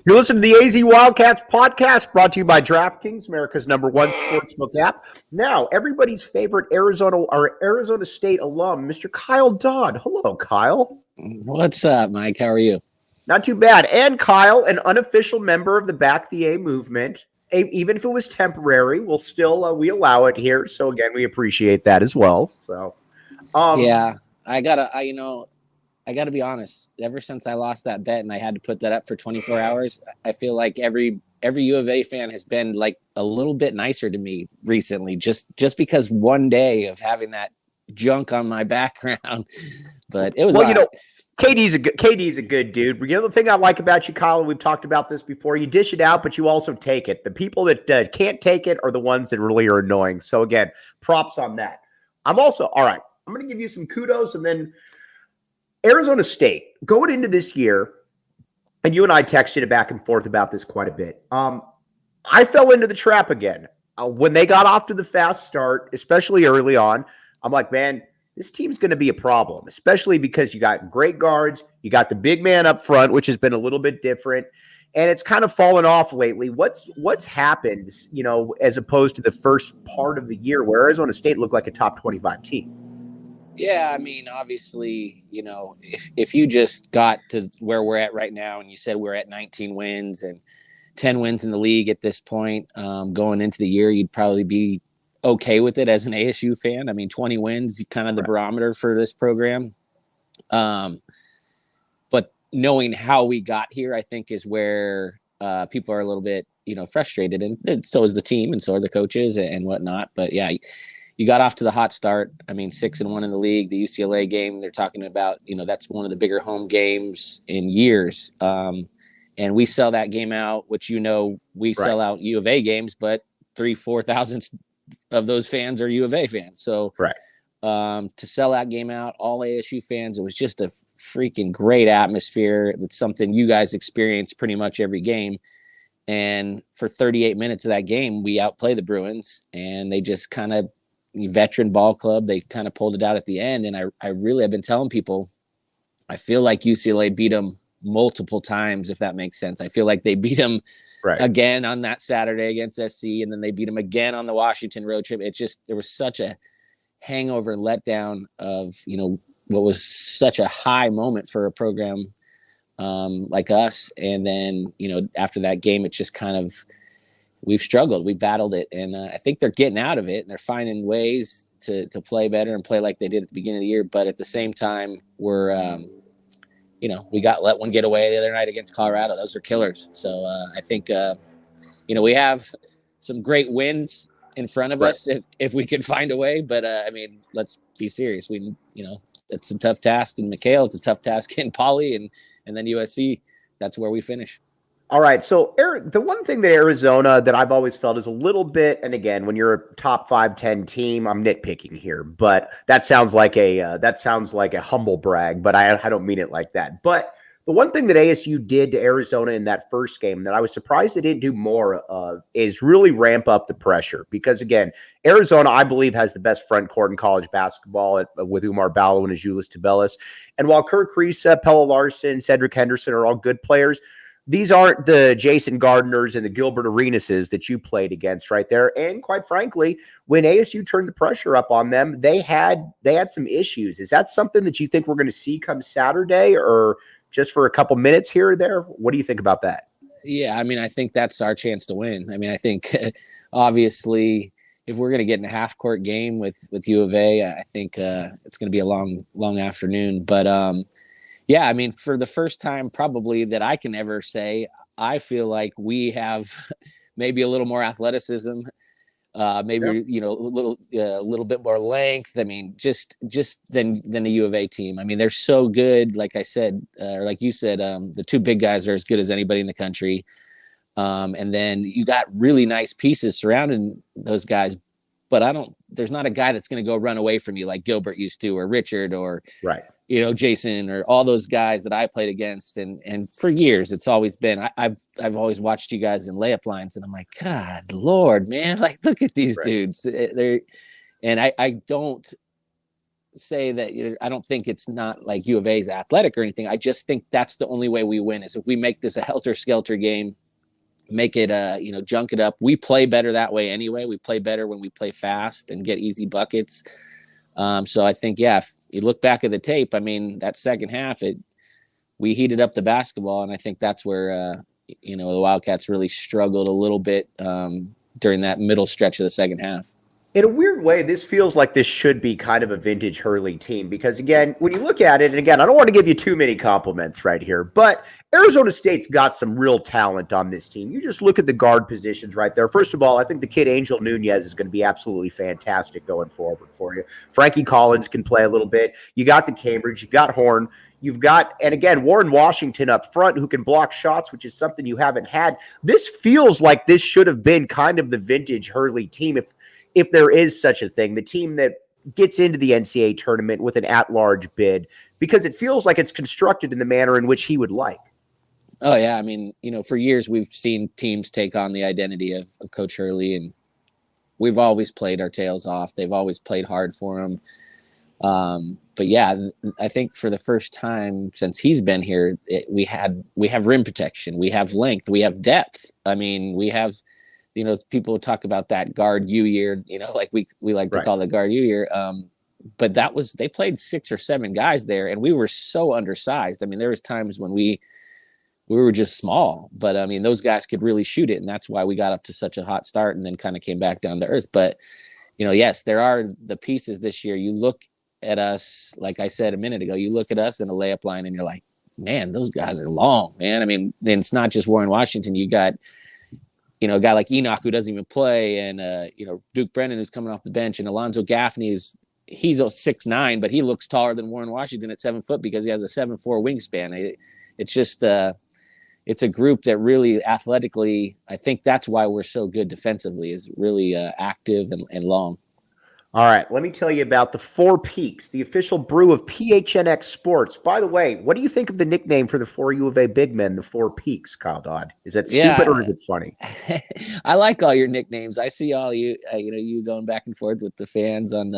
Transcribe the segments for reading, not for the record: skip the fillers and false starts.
You're listening to the AZ Wildcats podcast brought to you by DraftKings, America's #1 sportsbook app. Now, everybody's favorite Arizona State alum, Mr. Kyle Dodd. Hello, Kyle. What's up, Mike? How are you? Not too bad. And Kyle, an unofficial member of the Back the A movement. Even if it was temporary, we'll still we allow it here. So again, we appreciate that as well. So, yeah, I gotta be honest. Ever since I lost that bet and I had to put that up for 24 hours, I feel like every U of A fan has been like a little bit nicer to me recently, just because one day of having that junk on my background. But it was KD's a good dude. You know the thing I like about you, Kyle, and we've talked about this before, you dish it out, but you also take it. The people that can't take it are the ones that really are annoying. So again, props on that. I'm also, all right, I'm going to give you some kudos, and then Arizona State, going into this year, and you and I texted back and forth about this quite a bit. I fell into the trap again. When they got off to the fast start, especially early on, I'm like, man, this team's going to be a problem, especially because you got great guards. You got the big man up front, which has been a little bit different, and it's kind of fallen off lately. What's happened, as opposed to the first part of the year where Arizona State looked like a top 25 team? Yeah, I mean, obviously, if you just got to where we're at right now and you said we're at 19 wins and 10 wins in the league at this point, going into the year, you'd probably be okay with it as an ASU fan. I mean, 20 wins, kind of the barometer for this program. But knowing how we got here, I think is where people are a little bit, frustrated. And so is the team and so are the coaches and whatnot. But yeah, you got off to the hot start. I mean, 6-1 in the league. The UCLA game, they're talking about, that's one of the bigger home games in years. And we sell that game out, which, we sell out U of A games, but 4,000 of those fans are U of A fans. So to sell that game out, all ASU fans, it was just a freaking great atmosphere. It's something you guys experience pretty much every game. And for 38 minutes of that game, we outplay the Bruins, and they just kind of, veteran ball club, they kind of pulled it out at the end. And I've been telling people, I feel like UCLA beat them multiple times, if that makes sense. I feel like they beat them again on that Saturday against SC, and then they beat them again on the Washington road trip. It's just, there was such a hangover and letdown of, what was such a high moment for a program like us. And then, after that game, it's just kind of, we've struggled, we battled it. And I think they're getting out of it, and they're finding ways to play better and play like they did at the beginning of the year. But at the same time, we're, we got let one get away the other night against Colorado. Those are killers. So I think, we have some great wins in front of us if we could find a way. But I mean, let's be serious. It's a tough task in McHale. It's a tough task in Poly, and then USC. That's where we finish. All right. So the one thing that Arizona that I've always felt is a little bit, and again, when you're a top 5-10 team, I'm nitpicking here, but that sounds like a humble brag, but I don't mean it like that. But the one thing that ASU did to Arizona in that first game that I was surprised they didn't do more of is really ramp up the pressure. Because again, Arizona, I believe, has the best front court in college basketball with Oumar Ballo and Azuolas Tubelis. And while Kirk Kriisa, Pelle Larsson, Cedric Henderson are all good players, these aren't the Jason Gardners and the Gilbert Arenases that you played against right there. And quite frankly, when ASU turned the pressure up on them, they had some issues. Is that something that you think we're going to see come Saturday, or just for a couple minutes here or there? What do you think about that? Yeah, I mean, I think that's our chance to win. I mean, I think obviously if we're going to get in a half-court game with U of A, I think it's going to be a long afternoon. But yeah, I mean, for the first time probably that I can ever say, I feel like we have maybe a little more athleticism, maybe a little bit more length. I mean, just than a U of A team. I mean, they're so good. Like I said, or like you said, the two big guys are as good as anybody in the country. And then you got really nice pieces surrounding those guys. But there's not a guy that's going to go run away from you like Gilbert used to, or Richard, or Jason, or all those guys that I played against. And for years, it's always been, I've always watched you guys in layup lines, and I'm like, God, Lord, man, like, look at these dudes. And I don't say that I don't think it's not like U of A is athletic or anything. I just think that's the only way we win is if we make this a helter-skelter game, make it junk it up. We play better that way anyway. We play better when we play fast and get easy buckets. So I think, if you look back at the tape, I mean, that second half, we heated up the basketball, and I think that's where the Wildcats really struggled a little bit during that middle stretch of the second half. In a weird way, this feels like this should be kind of a vintage Hurley team because, again, when you look at it, and again, I don't want to give you too many compliments right here, but Arizona State's got some real talent on this team. You just look at the guard positions right there. First of all, I think the kid Angel Nunez is going to be absolutely fantastic going forward for you. Frankie Collins can play a little bit. You got the Cambridge. You got Horn. You've got, and again, Warren Washington up front who can block shots, which is something you haven't had. This feels like this should have been kind of the vintage Hurley team if there is such a thing, the team that gets into the NCAA tournament with an at-large bid, because it feels like it's constructed in the manner in which he would like. Oh, yeah. I mean, for years we've seen teams take on the identity of Coach Hurley, and we've always played our tails off. They've always played hard for him. But yeah, I think for the first time since he's been here, we have rim protection, we have length, we have depth. I mean, we have, people talk about that guard U year, like we like to call the guard U year. But they played 6 or 7 guys there, and we were so undersized. I mean, there was times when we were just small, but I mean, those guys could really shoot it. And that's why we got up to such a hot start and then kind of came back down to earth. But, yes, there are the pieces this year. You look at us, like I said a minute ago, you look at us in a layup line and you're like, man, those guys are long, man. I mean, and it's not just Warren Washington. You got, a guy like Enoch who doesn't even play, and Duke Brennan who's coming off the bench, and Alonzo Gaffney he's a 6'9", but he looks taller than Warren Washington at 7 foot because he has a 7'4" wingspan. It's just it's a group that really athletically, I think that's why we're so good defensively, is really active and long. All right, let me tell you about the Four Peaks, the official brew of PHNX Sports. By the way, what do you think of the nickname for the 4 U of A big men, the Four Peaks, Kyle Dodd? Is that stupid or is it funny? I like all your nicknames. I see all you, you going back and forth with the fans on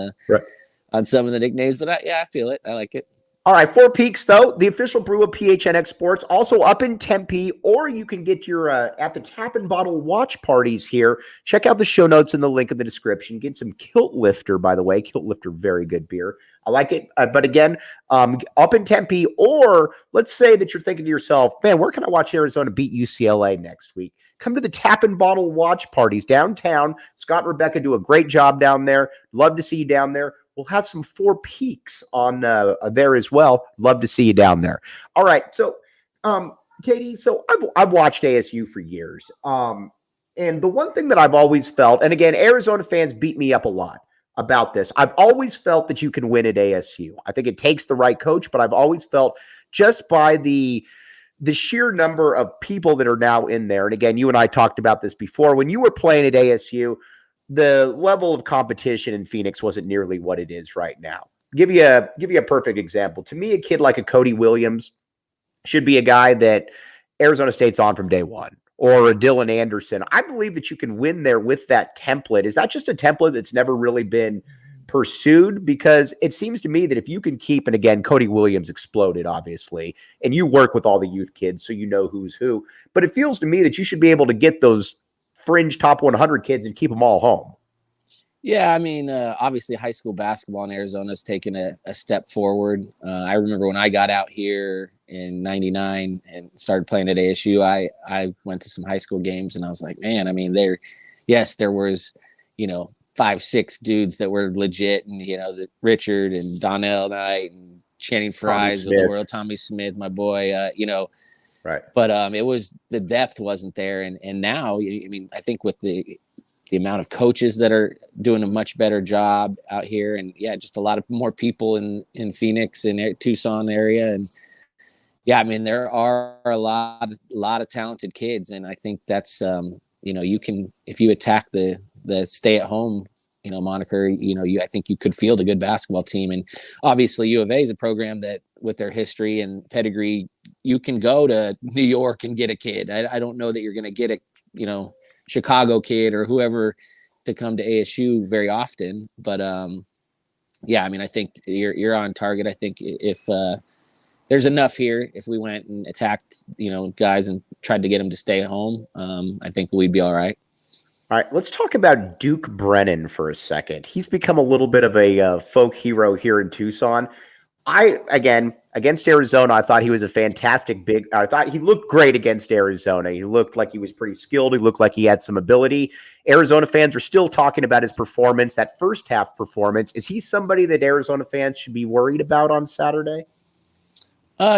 on some of the nicknames, but I feel it. I like it. All right, Four Peaks, though, the official brew of PHNX Sports, also up in Tempe, or you can get your at the Tap and Bottle watch parties here. Check out the show notes in the link in the description. Get some Kilt Lifter, by the way. Kilt Lifter, very good beer. I like it. But again, up in Tempe, or let's say that you're thinking to yourself, man, where can I watch Arizona beat UCLA next week? Come to the Tap and Bottle watch parties downtown. Scott and Rebecca do a great job down there. Love to see you down there. We'll have some Four Peaks on there as well. Love to see you down there. All right. So, Katie, so I've watched ASU for years. And the one thing that I've always felt, and again, Arizona fans beat me up a lot about this. I've always felt that you can win at ASU. I think it takes the right coach, but I've always felt just by the sheer number of people that are now in there. And again, you and I talked about this before. When you were playing at ASU, the level of competition in Phoenix wasn't nearly what it is right now. Give you a perfect example. To me, a kid like a Cody Williams should be a guy that Arizona State's on from day one, or a Dylan Anderson. I believe that you can win there with that template. Is that just a template that's never really been pursued? Because it seems to me that if you can keep, and again, Cody Williams exploded, obviously, and you work with all the youth kids, so you know who's who. But it feels to me that you should be able to get those fringe top 100 kids and keep them all home. Yeah, I mean, obviously high school basketball in Arizona has taken a step forward. I remember when I got out here in 99 and started playing at ASU, I went to some high school games and I was like, man, I mean, there was, 5-6 dudes that were legit, and, the Richard and Donnell Knight and Channing Fries of the world, Tommy Smith, my boy, Right. But it was, the depth wasn't there. And now, I mean, I think with the amount of coaches that are doing a much better job out here, and just a lot of more people in Phoenix and Tucson area. And I mean, there are a lot of talented kids. And I think that's, you can, if you attack the stay at home, moniker, I think you could field a good basketball team. And obviously U of A is a program that, with their history and pedigree, you can go to New York and get a kid. I don't know that you're going to get a, Chicago kid or whoever to come to ASU very often, but yeah, I mean, I think you're on target. I think if there's enough here, if we went and attacked, guys and tried to get them to stay home, I think we'd be all right. All right, let's talk about Duke Brennan for a second. He's become a little bit of a folk hero here in Tucson. Again, against Arizona, I thought he was a fantastic I thought he looked great against Arizona. He looked like he was pretty skilled. He looked like he had some ability. Arizona fans are still talking about his performance, that first half performance. Is he somebody that Arizona fans should be worried about on Saturday?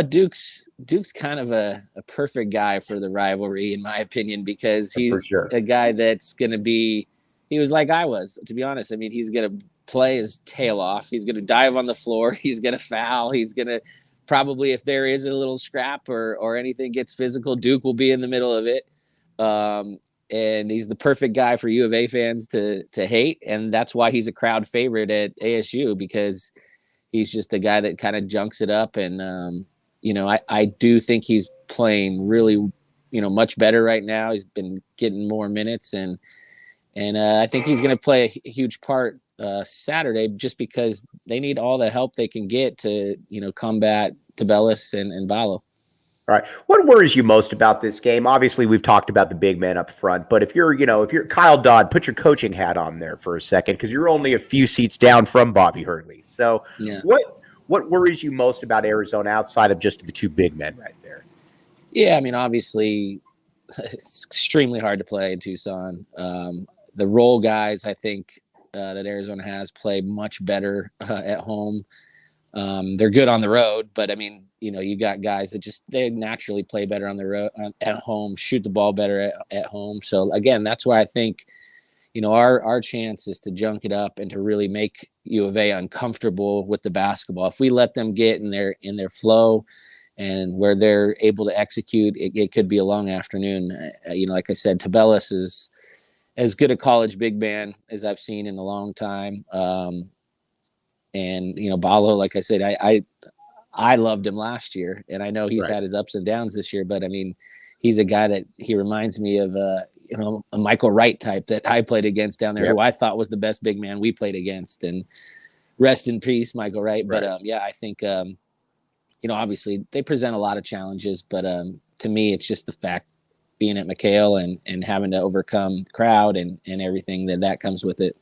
Duke's kind of a perfect guy for the rivalry, in my opinion, because he's a guy that's going to be, he was like I was, to be honest. I mean, he's going to play his tail off. He's going to dive on the floor. He's going to foul. He's going to probably, if there is a little scrap or anything gets physical, Duke will be in the middle of it. And he's the perfect guy for U of A fans to hate. And that's why he's a crowd favorite at ASU, because he's just a guy that kind of junks it up. And, I do think he's playing really, much better right now. He's been getting more minutes, and I think he's going to play a huge part Saturday, just because they need all the help they can get to, combat Tabellis and Ballo. All right. What worries you most about this game? Obviously, we've talked about the big man up front, but if you're Kyle Dodd, put your coaching hat on there for a second, because you're only a few seats down from Bobby Hurley. So yeah. What worries you most about Arizona outside of just the two big men right there? Yeah, I mean, obviously, it's extremely hard to play in Tucson. The role guys, I think, that Arizona has play much better at home. They're good on the road, but I mean, you got guys that they naturally play better on the road, at home, shoot the ball better at home. So again, that's why I think, our chance is to junk it up and to really make U of A uncomfortable with the basketball. If we let them get in their flow and where they're able to execute, it could be a long afternoon. Like I said, Tabellis is as good a college big man as I've seen in a long time. And Ballo, like I said, I loved him last year, and I know he's had his ups and downs this year, but I mean, he's a guy that he reminds me of a Michael Wright type that I played against down there, who I thought was the best big man we played against, and rest in peace, Michael Wright. But I think obviously they present a lot of challenges, but to me, it's just the fact being at McHale and having to overcome the crowd and everything that comes with it.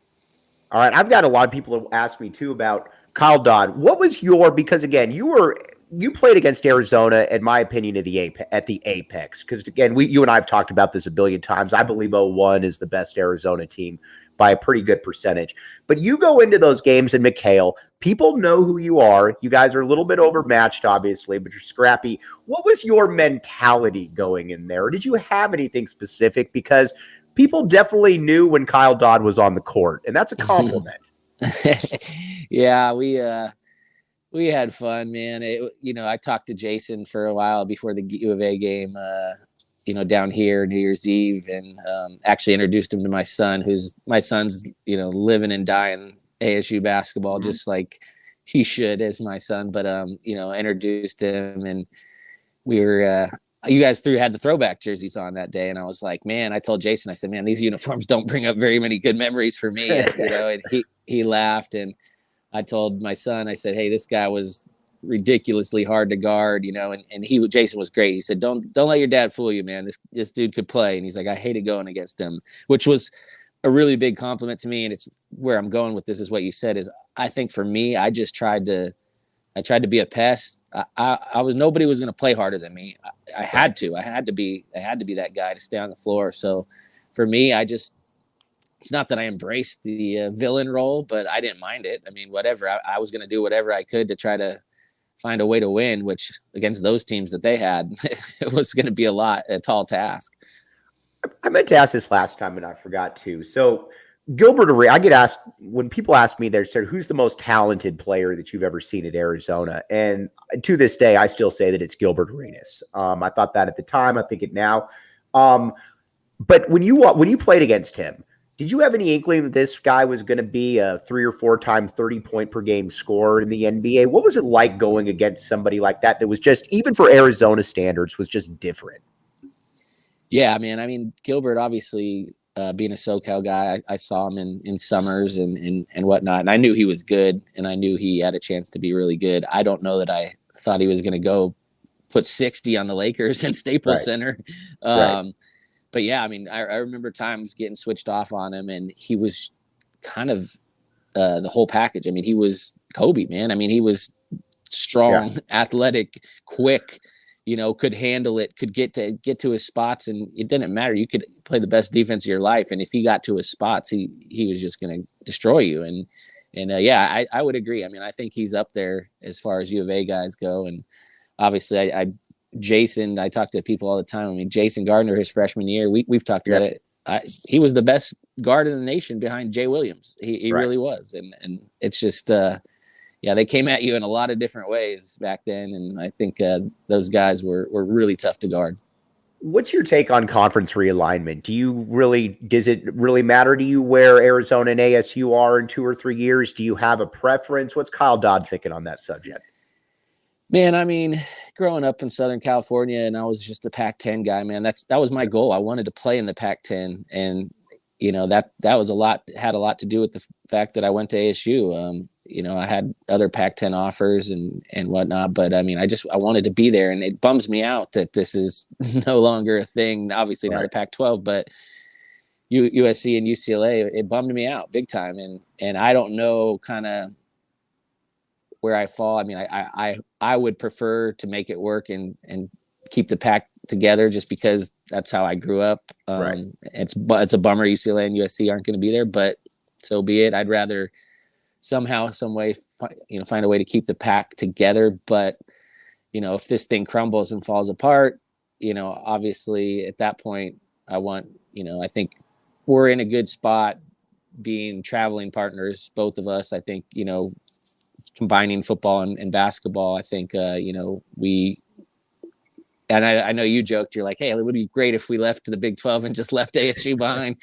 All right, I've got a lot of people who ask me too about Kyle Dodd. What was because again, you played against Arizona, in my opinion, at the apex. Because again, you and I have talked about this a billion times. I believe 01 is the best Arizona team by a pretty good percentage. But you go into those games in McHale, people know who you are. You guys are a little bit overmatched, obviously, but you're scrappy. What was your mentality going in there? Or did you have anything specific? Because people definitely knew when Kyle Dodd was on the court, and that's a compliment. Yeah, we had fun, man. I talked to Jason for a while before the U of A game, down here New Year's Eve, and actually introduced him to my son, my son's living and dying ASU basketball, just like he should as my son. But introduced him, and we were. You guys had the throwback jerseys on that day, and I was like, man, I told Jason, I said, man, these uniforms don't bring up very many good memories for me. And he laughed, and I told my son, I said, hey, this guy was ridiculously hard to guard, and Jason was great. He said, don't let your dad fool you, man. This dude could play. And he's like, I hated going against him, which was a really big compliment to me. And it's where I'm going with this is what you said is, I think for me, I tried to be a pest. Nobody was going to play harder than me. I had to be that guy to stay on the floor. So for me, it's not that I embraced the villain role, but I didn't mind it. I mean, whatever. I was going to do whatever I could to try to find a way to win, which against those teams that they had, it was going to be a tall task. I meant to ask this last time, and I forgot to. So Gilbert Arenas, I get asked when people ask me, they said, who's the most talented player that you've ever seen at Arizona? And to this day, I still say that it's Gilbert Arenas. I thought that at the time. I think it now. But when you played against him, did you have any inkling that this guy was going to be a 3 or 4 time 30-point per game scorer in the NBA? What was it like going against somebody like that was just, even for Arizona standards, was just different? Yeah, man. I mean, Gilbert obviously being a SoCal guy, I saw him in summers and whatnot. And I knew he was good, and I knew he had a chance to be really good. I don't know that I thought he was going to go put 60 on the Lakers in Staples Center. But yeah, I mean, I remember times getting switched off on him, and he was kind of the whole package. I mean, he was Kobe, man. I mean, he was strong, athletic, quick, could handle it, could get to his spots, and it didn't matter. You could play the best defense of your life, and if he got to his spots, he was just going to destroy you. And I would agree. I mean, I think he's up there as far as U of A guys go, and obviously, Jason, I talk to people all the time. I mean, Jason Gardner, his freshman year, we've talked about it. He was the best guard in the nation behind Jay Williams. He really was, and it's just. They came at you in a lot of different ways back then, and I think those guys were really tough to guard. What's your take on conference realignment? Does it really matter to you where Arizona and ASU are in 2 or 3 years? Do you have a preference? What's Kyle Dodd thinking on that subject? Man, I mean, growing up in Southern California, and I was just a Pac-10 guy, man, that was my goal. I wanted to play in the Pac-10, and that was had a lot to do with the fact that I went to ASU. I had other Pac-10 offers and whatnot, but I mean, I wanted to be there, and it bums me out that this is no longer a thing. Obviously now the Pac-12, but USC and UCLA, it bummed me out big time. And I don't know kind of where I fall. I mean, I would prefer to make it work and keep the Pac together just because that's how I grew up. It's a bummer UCLA and USC aren't going to be there, but so be it. I'd rather somehow, some way, find a way to keep the Pac together. But, if this thing crumbles and falls apart, obviously at that point I think we're in a good spot being traveling partners, both of us. I think, combining football and basketball, I think, and I know you joked, you're like, hey, it would be great if we left the Big 12 and just left ASU behind.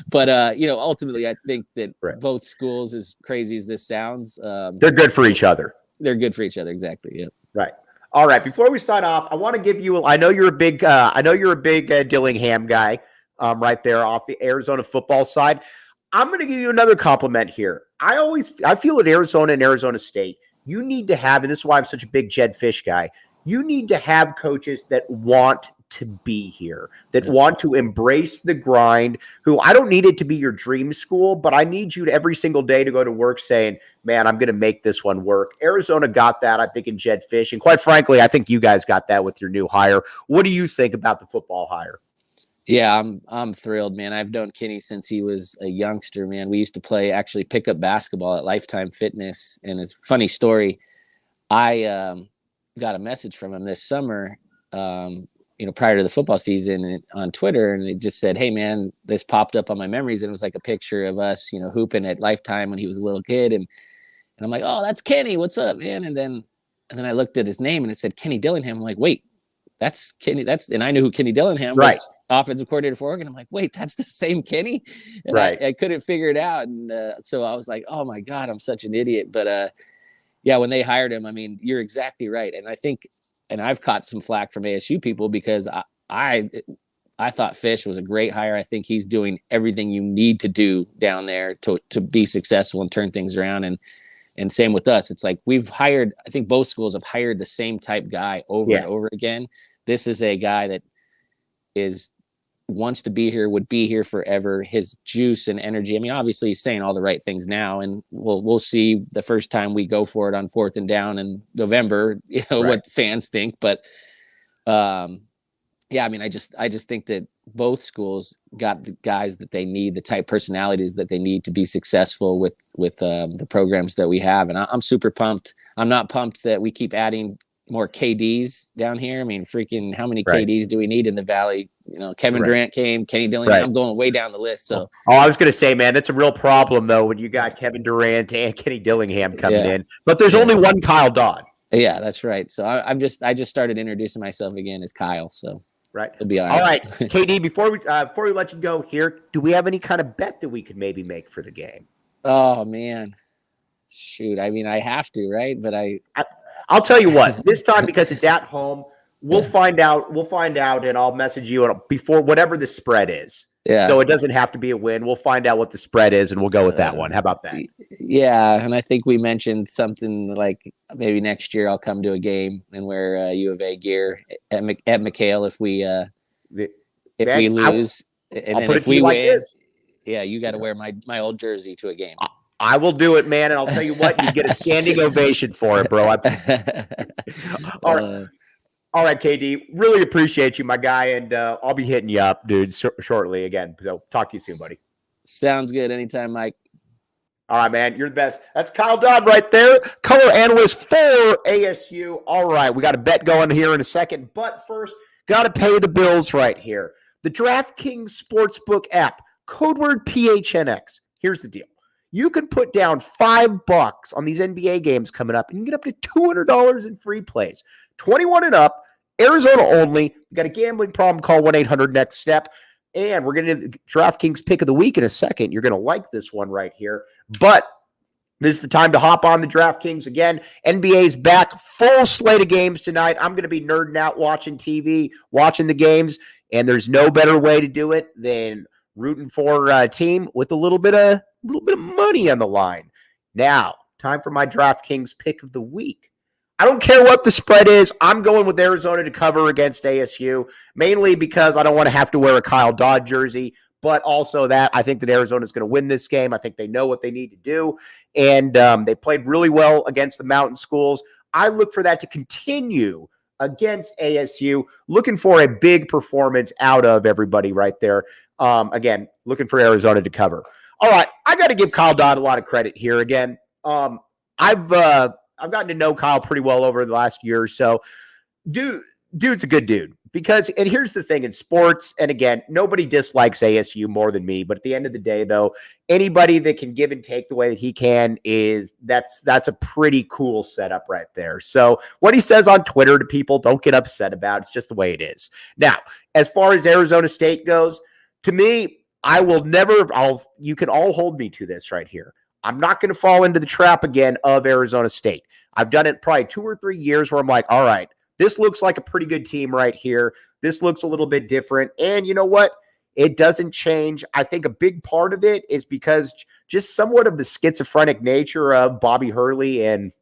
But, ultimately, I think that both schools, as crazy as this sounds, they're good for each other. They're good for each other. Exactly. Yeah. Right. All right. Before we sign off, I want to give you, I know you're a big Dillingham guy right there off the Arizona football side. I'm going to give you another compliment here. I feel at Arizona and Arizona State, you need to have, and this is why I'm such a big Jed Fish guy, you need to have coaches that want to be here, that want to embrace the grind, who I don't need it to be your dream school, but I need you to every single day to go to work saying, man, I'm going to make this one work. Arizona got that, I think, in Jed Fish. And quite frankly, I think you guys got that with your new hire. What do you think about the football hire? Yeah, I'm thrilled, man. I've known Kenny since he was a youngster, man. We used to actually pick up basketball at Lifetime Fitness. And it's a funny story. I got a message from him this summer, prior to the football season on Twitter. And it just said, hey, man, this popped up on my memories. And it was like a picture of us, hooping at Lifetime when he was a little kid. And I'm like, oh, that's Kenny. What's up, man? And then I looked at his name and it said Kenny Dillingham. I'm like, wait, that's Kenny. And I knew who Kenny Dillingham was, offensive coordinator for Oregon. I'm like, wait, that's the same Kenny? And I couldn't figure it out. And so I was like, oh my God, I'm such an idiot. But when they hired him, I mean, you're exactly right. And I think, and I've caught some flack from ASU people because I thought Fish was a great hire. I think he's doing everything you need to do down there to be successful and turn things around. And same with us. It's like I think both schools have hired the same type guy over and over again. This is a guy that wants to be here, would be here forever. His juice and energy. I mean, obviously he's saying all the right things now, and we'll see the first time we go for it on 4th and down in November, what fans think. But I mean, I just think that both schools got the guys that they need, the type personalities that they need to be successful with the programs that we have. And I'm super pumped. I'm not pumped that we keep adding more KDs down here. I mean, freaking how many KDs do we need in the Valley? Kevin Durant came, Kenny Dillingham. I'm going way down the list. So, I was going to say, man, that's a real problem though when you got Kevin Durant and Kenny Dillingham coming in. But there's only one Kyle Dodd. Yeah, that's right. So I just started introducing myself again as Kyle. So it'll be all right. All right, KD. Before we let you go here, do we have any kind of bet that we could maybe make for the game? Oh man, shoot. I mean, I have to, right? But I'll tell you what. This time, because it's at home, we'll find out. We'll find out, and I'll message you before whatever the spread is. So it doesn't have to be a win. We'll find out what the spread is, and we'll go with that one. How about that? Yeah, and I think we mentioned something like maybe next year I'll come to a game and wear U of A gear at McHale if we lose, and then if we win, yeah, you got to wear my old jersey to a game. I will do it, man, and I'll tell you what, you get a standing ovation for it, bro. All right, KD, really appreciate you, my guy, and I'll be hitting you up, dude, shortly again. So talk to you soon, buddy. Sounds good. Anytime, Mike. All right, man, you're the best. That's Kyle Dodd right there, color analyst for ASU. All right, we got a bet going here in a second, but first, got to pay the bills right here. The DraftKings Sportsbook app, code word PHNX. Here's the deal. You can put down $5 on these NBA games coming up, and you can get up to $200 in free plays. 21 and up, Arizona only. You got a gambling problem, call 1-800-NEXT-STEP. And we're going to do DraftKings pick of the week in a second. You're going to like this one right here. But this is the time to hop on the DraftKings again. NBA's back, full slate of games tonight. I'm going to be nerding out watching TV, watching the games, and there's no better way to do it than rooting for a team with a little bit of money on the line. Now, time for my DraftKings pick of the week. I don't care what the spread is. I'm going with Arizona to cover against ASU, mainly because I don't want to have to wear a Kyle Dodd jersey, but also that I think that Arizona is going to win this game. I think they know what they need to do, and they played really well against the mountain schools. I look for that to continue against ASU, looking for a big performance out of everybody right there. Again, looking for Arizona to cover. All right, I got to give Kyle Dodd a lot of credit here again. I've gotten to know Kyle pretty well over the last year or so. Dude's a good dude because, and here's the thing in sports, and again, nobody dislikes ASU more than me, but at the end of the day, though, anybody that can give and take the way that he can that's a pretty cool setup right there. So what he says on Twitter to people, don't get upset about. It's just the way it is. Now, as far as Arizona State goes, to me, you can all hold me to this right here. I'm not going to fall into the trap again of Arizona State. I've done it probably 2 or 3 years where I'm like, all right, this looks like a pretty good team right here. This looks a little bit different. And you know what? It doesn't change. I think a big part of it is because just somewhat of the schizophrenic nature of Bobby Hurley and,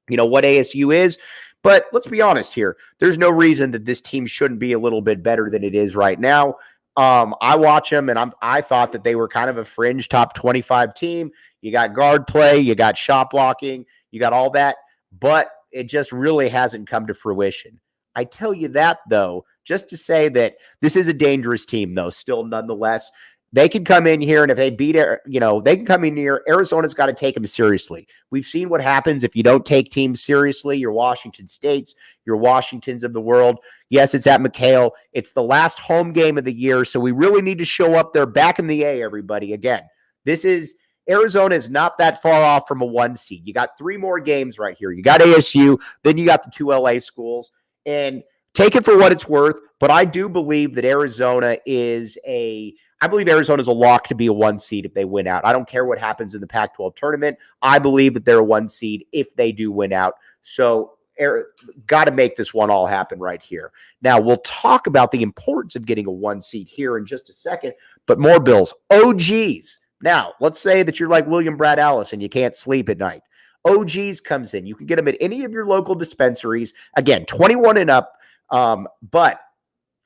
what ASU is. But let's be honest here. There's no reason that this team shouldn't be a little bit better than it is right now. I watch them, and I thought that they were kind of a fringe top 25 team. You got guard play, you got shot blocking, you got all that, but it just really hasn't come to fruition. I tell you that, though, just to say that this is a dangerous team, though, still nonetheless. They can come in here, and if they beat, they can come in here. Arizona's got to take them seriously. We've seen what happens if you don't take teams seriously. Your Washington States, your Washingtons of the world. Yes, it's at McHale. It's the last home game of the year, so we really need to show up there back in the A, everybody. Again, Arizona is not that far off from a 1 seed. You got 3 more games right here. You got ASU, then you got the 2 LA schools, and take it for what it's worth, but I do believe that Arizona is a lock to be a 1 seed if they win out. I don't care what happens in the Pac-12 tournament. I believe that they're a 1 seed if they do win out. So got to make this one all happen right here. Now, we'll talk about the importance of getting a 1 seed here in just a second, but more bills. OGs. Now, let's say that you're like William Brad Allis and you can't sleep at night. OGs comes in. You can get them at any of your local dispensaries. Again, 21 and up, but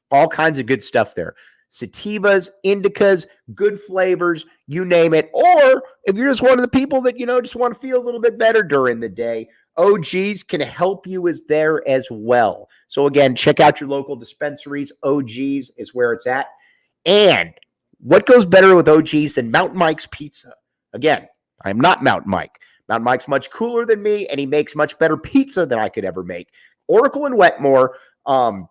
all kinds of good stuff there. Sativas, indicas, good flavors, you name it. Or if you're just one of the people that, just want to feel a little bit better during the day, OGs can help you there as well. So again, check out your local dispensaries. OGs is where it's at. And what goes better with OGs than Mountain Mike's Pizza? Again, I'm not Mountain Mike. Mountain Mike's much cooler than me, and he makes much better pizza than I could ever make. Oracle and Wetmore,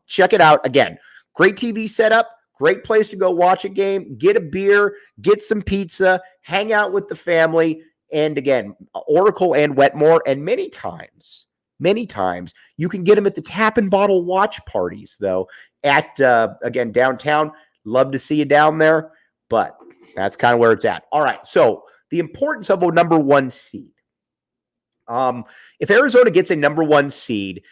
check it out. Again, great TV setup, great place to go watch a game, get a beer, get some pizza, hang out with the family. And again, Oracle and Wetmore, and many times, you can get them at the tap and bottle watch parties, though, at, again, downtown. Love to see you down there, but that's kind of where it's at. All right, so the importance of a number 1 seed. If Arizona gets a number 1 seed,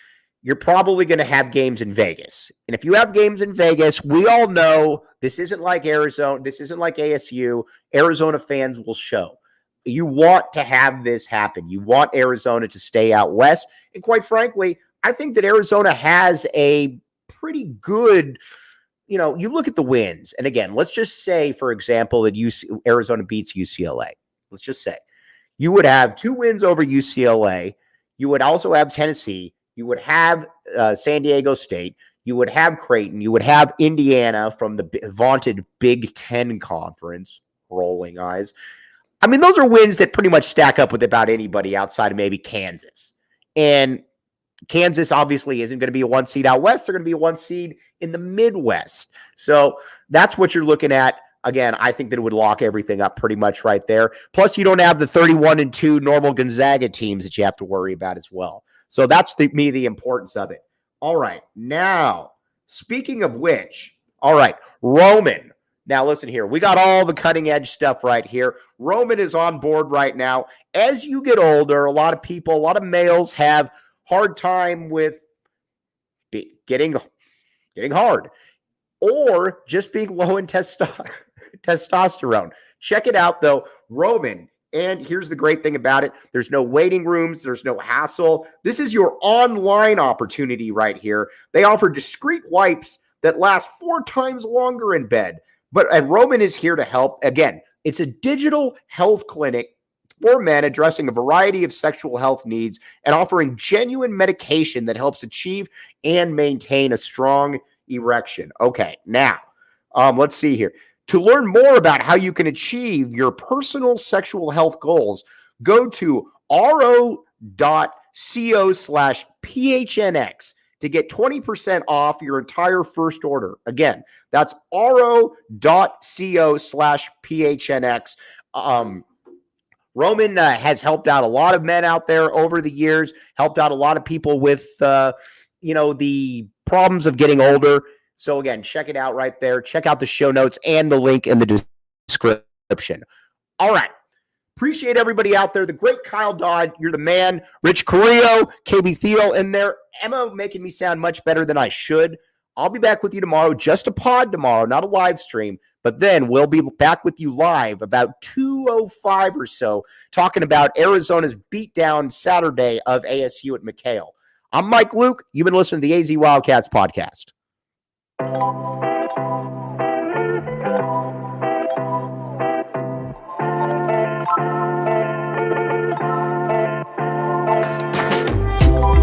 you're probably going to have games in Vegas. And if you have games in Vegas, we all know this isn't like Arizona. This isn't like ASU. Arizona fans will show. You want to have this happen. You want Arizona to stay out west. And quite frankly, I think that Arizona has a pretty good, you look at the wins. And again, let's just say, for example, that Arizona beats UCLA. Let's just say you would have 2 wins over UCLA. You would also have Tennessee. You would have San Diego State. You would have Creighton. You would have Indiana from the vaunted Big Ten Conference. Rolling eyes. I mean, those are wins that pretty much stack up with about anybody outside of maybe Kansas. And Kansas obviously isn't going to be a 1 seed out west. They're going to be a 1 seed in the Midwest. So that's what you're looking at. Again, I think that it would lock everything up pretty much right there. Plus, you don't have the 31-2 normal Gonzaga teams that you have to worry about as well. So that's the importance of it. All right. Now, speaking of which, all right, Roman. Now, listen here. We got all the cutting edge stuff right here. Roman is on board right now. As you get older, a lot of males have hard time with getting hard or just being low in testosterone. Check it out, though. Roman. And here's the great thing about it. There's no waiting rooms. There's no hassle. This is your online opportunity right here. They offer discreet wipes that last 4 times longer in bed. And Roman is here to help. Again, it's a digital health clinic for men addressing a variety of sexual health needs and offering genuine medication that helps achieve and maintain a strong erection. Okay, now, let's see here. To learn more about how you can achieve your personal sexual health goals, go to ro.co/PHNX to get 20% off your entire first order. Again, that's ro.co/PHNX. Roman has helped out a lot of men out there over the years, helped out a lot of people with, the problems of getting older. So again, check it out right there. Check out the show notes and the link in the description. All right. Appreciate everybody out there. The great Kyle Dodd. You're the man. Rich Carrillo, KB Thiel in there. Emma making me sound much better than I should. I'll be back with you tomorrow. Just a pod tomorrow, not a live stream. But then we'll be back with you live about 2:05 or so, talking about Arizona's beatdown Saturday of ASU at McHale. I'm Mike Luke. You've been listening to the AZ Wildcats podcast.